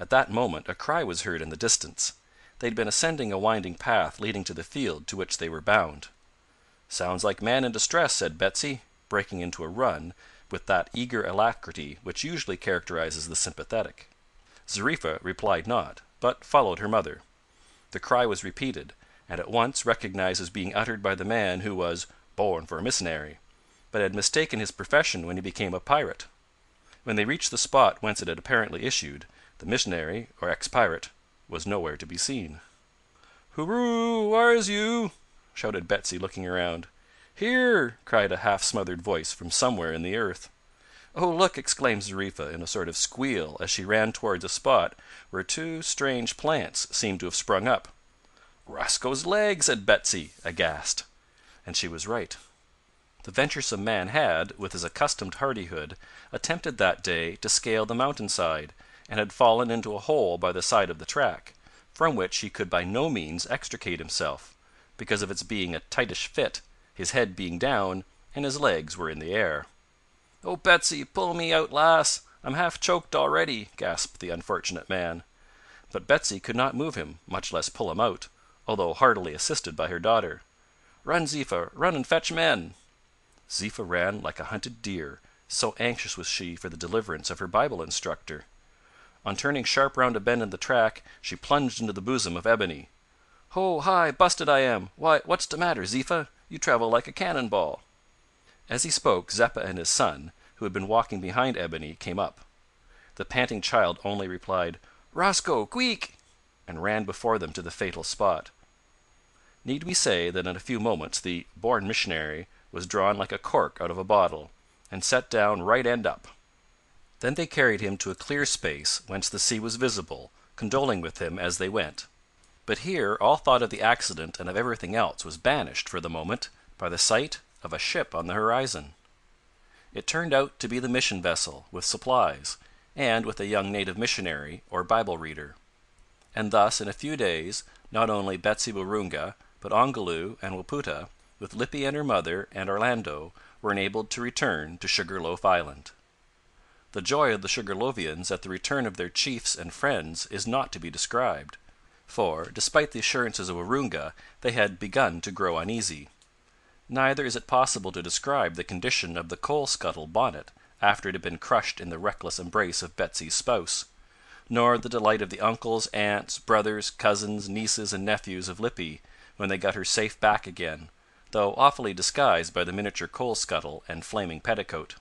At that moment a cry was heard in the distance. They had been ascending a winding path leading to the field to which they were bound. "Sounds like man in distress," said Betsy, breaking into a run with that eager alacrity which usually characterizes the sympathetic. Zariffa replied not, but followed her mother. The cry was repeated, and at once recognized as being uttered by the man who was "born for a missionary," but had mistaken his profession when he became a pirate. When they reached the spot whence it had apparently issued, the missionary, or ex-pirate, was nowhere to be seen. "Hooroo! Whaur's you?" shouted Betsy, looking around. "Here!" cried a half-smothered voice from somewhere in the earth. "Oh, look!" exclaimed Zariffa in a sort of squeal as she ran towards a spot where two strange plants seemed to have sprung up. "Rosco's leg!" said Betsy, aghast. And she was right. The venturesome man had, with his accustomed hardihood, attempted that day to scale the mountain side, and had fallen into a hole by the side of the track, from which he could by no means extricate himself, because of its being a tightish fit, his head being down, and his legs were in the air. "Oh, Betsy, pull me out, lass! I'm half choked already," gasped the unfortunate man. But Betsy could not move him, much less pull him out, although heartily assisted by her daughter. "Run, Ziffa, run and fetch men!" Ziffa ran like a hunted deer, so anxious was she for the deliverance of her Bible instructor. On turning sharp round a bend in the track, she plunged into the bosom of Ebony. "Ho! Hi! Busted I am! Why, what's de matter, Ziffa? You travel like a cannon ball." As he spoke Zeppa and his son, who had been walking behind Ebony, came up. The panting child only replied, "Rosco, queek!" and ran before them to the fatal spot. Need we say that in a few moments the "born missionary" was drawn like a cork out of a bottle, and set down right end up. Then they carried him to a clear space whence the sea was visible, condoling with him as they went. But here all thought of the accident and of everything else was banished for the moment by the sight of a ship on the horizon. It turned out to be the mission vessel, with supplies, and with a young native missionary or Bible reader. And thus in a few days not only Betsy Waroonga, but Ongoloo and Wapoota, with Lippy and her mother and Orlando, were enabled to return to Sugar loaf Island. The joy of the Sugarlovians at the return of their chiefs and friends is not to be described, for, despite the assurances of Waroonga, they had begun to grow uneasy. Neither is it possible to describe the condition of the coal scuttle bonnet after it had been crushed in the reckless embrace of Betsy's spouse, nor the delight of the uncles, aunts, brothers, cousins, nieces, and nephews of Lippy when they got her safe back again, though awfully disguised by the miniature coal scuttle and flaming petticoat.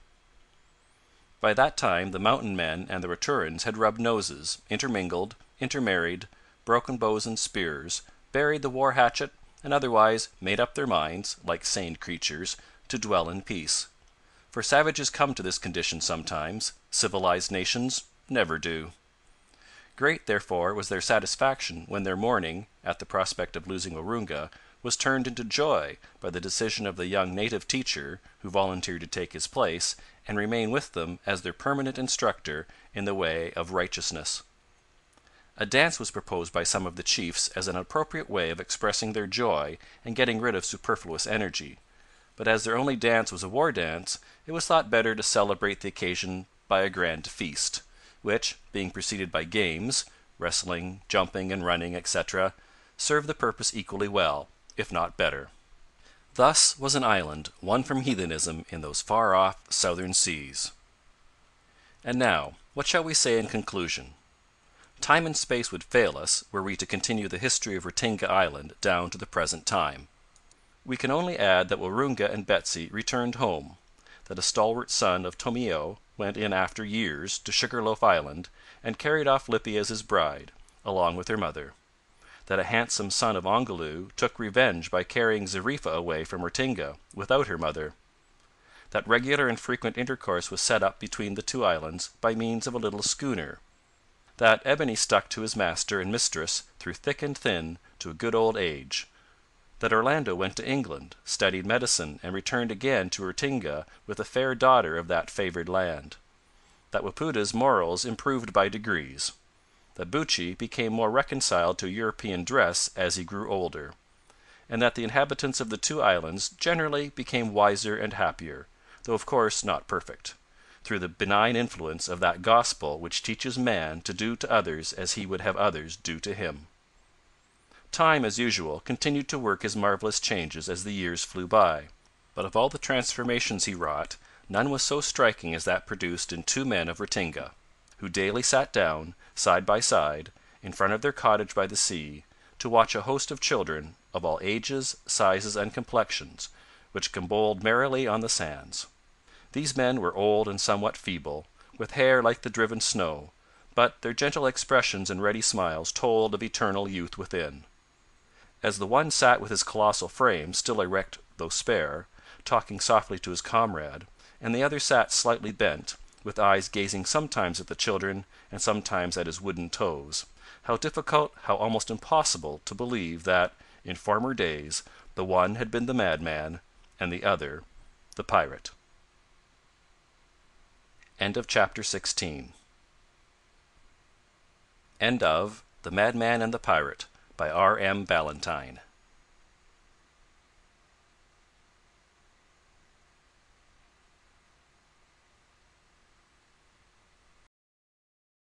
By that time the mountain men and the Raturans had rubbed noses, intermingled, intermarried, broken bows and spears, buried the war hatchet, and otherwise made up their minds, like sane creatures, to dwell in peace. For savages come to this condition sometimes, civilized nations never do. Great, therefore, was their satisfaction when their mourning, at the prospect of losing Waroonga, was turned into joy by the decision of the young native teacher, who volunteered to take his place, and remain with them as their permanent instructor in the way of righteousness. A dance was proposed by some of the chiefs as an appropriate way of expressing their joy and getting rid of superfluous energy, but as their only dance was a war dance, it was thought better to celebrate the occasion by a grand feast, which, being preceded by games, wrestling, jumping, and running, etc., served the purpose equally well, if not better. Thus was an island won from heathenism in those far-off southern seas. And now, what shall we say in conclusion? Time and space would fail us were we to continue the history of Ratinga Island down to the present time. We can only add that Waroonga and Betsy returned home, that a stalwart son of Tomeo went in after years to Sugarloaf Island and carried off Lippy as his bride, along with her mother, that a handsome son of Ongoloo took revenge by carrying Zariffa away from Ratinga without her mother, that regular and frequent intercourse was set up between the two islands by means of a little schooner, that Ebony stuck to his master and mistress through thick and thin to a good old age, that Orlando went to England, studied medicine, and returned again to Ratinga with a fair daughter of that favoured land, that Wapoota's morals improved by degrees, that Buttchee became more reconciled to European dress as he grew older, and that the inhabitants of the two islands generally became wiser and happier, though of course not perfect, through the benign influence of that gospel which teaches man to do to others as he would have others do to him. Time, as usual, continued to work his marvelous changes as the years flew by, but of all the transformations he wrought, none was so striking as that produced in two men of Ratinga, who daily sat down, side by side, in front of their cottage by the sea, to watch a host of children of all ages, sizes, and complexions, which gambolled merrily on the sands. These men were old and somewhat feeble, with hair like the driven snow, but their gentle expressions and ready smiles told of eternal youth within. As the one sat with his colossal frame still erect though spare, talking softly to his comrade, and the other sat slightly bent, with eyes gazing sometimes at the children and sometimes at his wooden toes, how difficult, how almost impossible, to believe that, in former days, the one had been the madman, and the other the pirate. End of chapter 16. End of The Madman and the Pirate by R. M. Ballantyne.